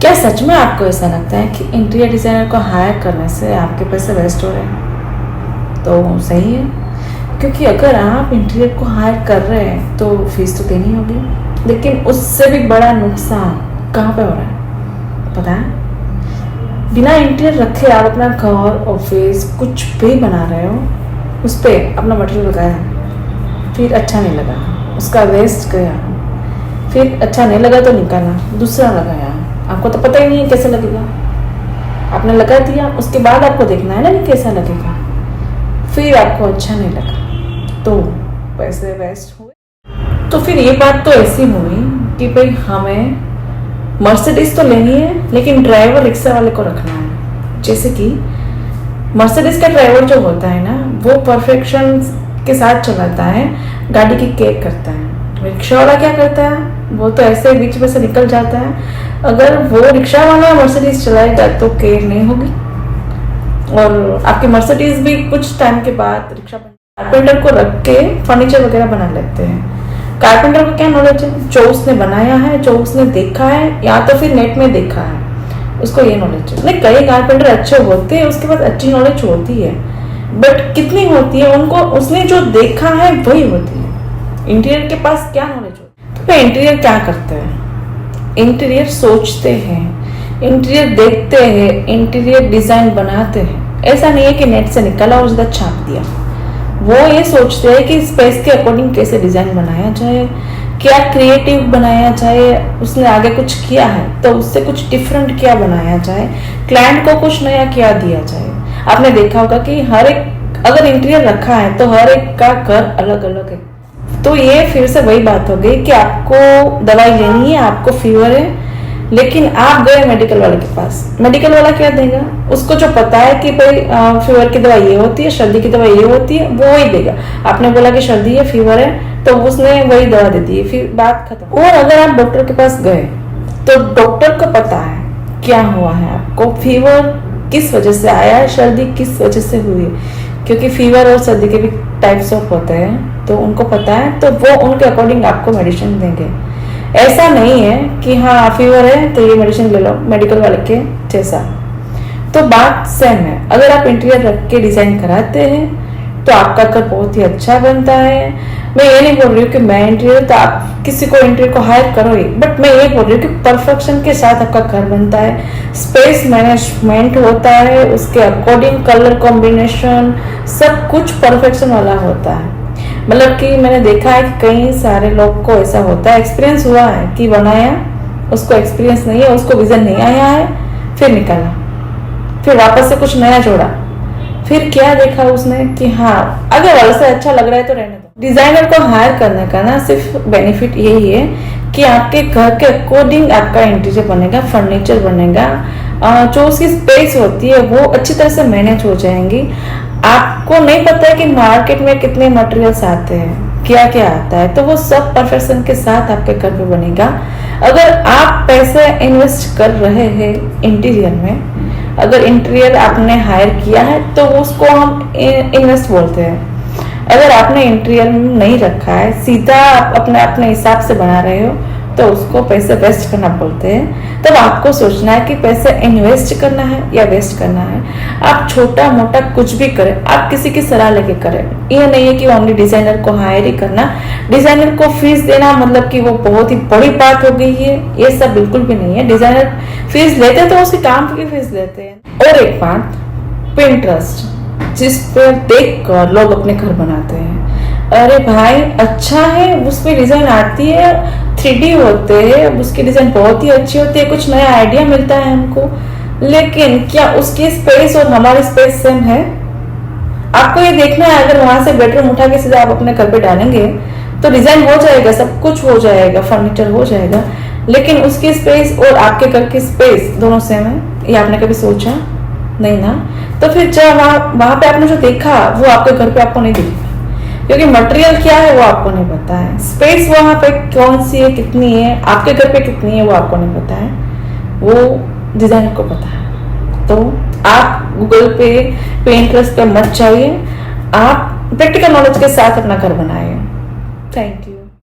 क्या सच में आपको ऐसा लगता है कि इंटीरियर डिज़ाइनर को हायर करने से आपके पैसे वेस्ट हो रहे हैं? तो सही है, क्योंकि अगर आप इंटीरियर को हायर कर रहे हैं तो फीस तो देनी होगी, लेकिन उससे भी बड़ा नुकसान कहाँ पे हो रहा है पता है? बिना इंटीरियर रखे आप अपना घर, ऑफिस कुछ भी बना रहे हो, उस पर अपना मटेरियल लगाया, फिर अच्छा नहीं लगा, उसका वेस्ट गया, फिर अच्छा नहीं लगा तो निकाला, दूसरा लगाया, आपको तो पता ही नहीं है कैसा लगेगा। आपने लगा दिया, उसके बाद आपको देखना है ना कि कैसा लगेगा, फिर आपको अच्छा नहीं लगा तो पैसे वेस्ट हुए। तो फिर ये बात तो ऐसी हुई कि भाई हमें मर्सिडीज तो लेनी है, लेकिन ड्राइवर रिक्शा वाले को रखना है। जैसे कि मर्सिडीज का ड्राइवर जो होता है ना, वो परफेक्शन के साथ चलाता है, गाड़ी की केयर करता है। रिक्शा वाला क्या करता है, वो तो ऐसे बीच में से निकल जाता है। अगर वो रिक्शा वाला मर्सिडीज चलाएगा तो केयर नहीं होगी, और आपकी मर्सिडीज भी कुछ टाइम के बाद रिक्शा कारपेंटर को रख के फर्नीचर वगैरह बना लेते हैं। कारपेंटर को क्या नॉलेज है? जो उसने बनाया है, जो उसने देखा है, या तो फिर नेट में देखा है, उसको ये नॉलेज है। नहीं, कई कारपेंटर अच्छे होते हैं, उसके पास अच्छी नॉलेज होती है, बट कितनी होती है उनको, उसने जो देखा है वही होती है। इंटीरियर के पास क्या नॉलेज होती है? तो इंटीरियर क्या करते हैं? इंटीरियर सोचते हैं, इंटीरियर देखते हैं, इंटीरियर डिजाइन बनाते हैं। ऐसा नहीं है कि नेट से निकाला और उसका छाप दिया। वो ये सोचते हैं कि स्पेस के अकॉर्डिंग कैसे डिजाइन बनाया जाए, क्या क्रिएटिव बनाया जाए, उसने आगे कुछ किया है तो उससे कुछ डिफरेंट क्या बनाया जाए, क्लाइंट को कुछ नया क्या दिया जाए। आपने देखा होगा कि हर एक अगर इंटीरियर रखा है तो हर एक का घर अलग अलग है। तो ये फिर से वही बात हो गई कि आपको दवाई लेनी है, आपको फीवर है, लेकिन आप गए मेडिकल वाले के पास। मेडिकल वाला क्या देगा? उसको जो पता है कि भाई फीवर की दवाई ये होती है, सर्दी की दवाई ये होती है, वो वही देगा। आपने बोला कि सर्दी है, फीवर है, तो उसने वही दवा दे दी, फिर बात खत्म। और अगर आप डॉक्टर के पास गए तो डॉक्टर को पता है क्या हुआ है, आपको फीवर किस वजह से आया है, सर्दी किस वजह से हुई है, क्योंकि फीवर और सर्दी के भी टाइप्स ऑफ होते हैं, तो उनको पता है, तो वो उनके अकॉर्डिंग आपको मेडिसिन देंगे। ऐसा नहीं है कि हाँ फीवर है तो ये मेडिसिन ले लो, मेडिकल वाले के जैसा। तो बात सेम है। अगर आप इंटीरियर रख के डिजाइन कराते हैं तो आपका घर बहुत ही अच्छा बनता है। मैं ये नहीं बोल रही हूँ कि मैं इंटीरियर, तो आप किसी को इंटीरियर को हायर करो ही, बट मैं ये बोल रही हूँ कि परफेक्शन के साथ आपका घर बनता है, स्पेस मैनेजमेंट होता है, उसके अकॉर्डिंग कलर कॉम्बिनेशन सब कुछ परफेक्शन वाला होता है। मतलब कि मैंने देखा है कि कई सारे लोग को ऐसा होता है, एक्सपीरियंस हुआ है कि बनाया, उसको एक्सपीरियंस नहीं है, उसको विजन नहीं आया है, फिर निकाला, फिर वापस से कुछ नया जोड़ा, फिर क्या देखा उसने कि हाँ अगर वाले से अच्छा लग रहा है तो रहने दो। डिजाइनर को हायर करने का ना सिर्फ बेनिफिट यही है कि आपके घर के अकॉर्डिंग आपका इंटीरियर बनेगा, फर्नीचर बनेगा, जो उसकी स्पेस होती है वो अच्छी तरह से मैनेज हो जाएंगी। आपको नहीं पता है कि मार्केट में कितने मटेरियल्स आते हैं, क्या क्या आता है, तो वो सब परफेक्शन के साथ आपके घर पे बनेगा। अगर आप पैसे इन्वेस्ट कर रहे हैं इंटीरियर में, अगर इंटीरियर आपने हायर किया है तो उसको हम इन्वेस्ट बोलते हैं। अगर आपने इंटीरियर नहीं रखा है, सीधा आप अपने अपने हिसाब से बना रहे हो, तो उसको पैसे वेस्ट करना बोलते हैं। तब आपको सोचना है कि पैसे इन्वेस्ट करना है या वेस्ट करना है। आप छोटा मोटा कुछ भी करें, आप किसी की सलाह लेके करें। यह नहीं है कि ओनली डिजाइनर को हायर ही करना, डिजाइनर को फीस देना मतलब कि वो बहुत ही बड़ी बात हो गई है, ये सब बिल्कुल भी नहीं है। डिजाइनर फीस लेते हैं तो उसके काम की फीस लेते हैं। और एक बात, पिंटरेस्ट जिस पर देख कर लोग अपने घर बनाते हैं, अरे भाई अच्छा है, उसमें डिजाइन आती है, 3D होते हैं, उसकी डिजाइन बहुत ही अच्छी होती है, कुछ नया आइडिया मिलता है हमको, लेकिन क्या उसकी स्पेस और हमारी स्पेस सेम है? आपको ये देखना है। अगर वहां से बेडरूम उठा के सीधा आप अपने घर पे डालेंगे तो डिजाइन हो जाएगा, सब कुछ हो जाएगा, फर्नीचर हो जाएगा, लेकिन उसकी स्पेस और आपके घर की स्पेस दोनों सेम है, ये आपने कभी सोचा नहीं ना? तो फिर जब वहां पे आपने जो देखा वो आपके घर पे आपको नहीं दिखेगा, क्योंकि मटेरियल क्या है वो आपको नहीं पता है, स्पेस वहां पे कौन सी है, कितनी है, आपके घर पे कितनी है वो आपको नहीं पता है, वो डिजाइनर को पता है। तो आप गूगल पे, पिंटरेस्ट पे मत जाइए, आप प्रैक्टिकल नॉलेज के साथ अपना घर बनाइए। Thank you.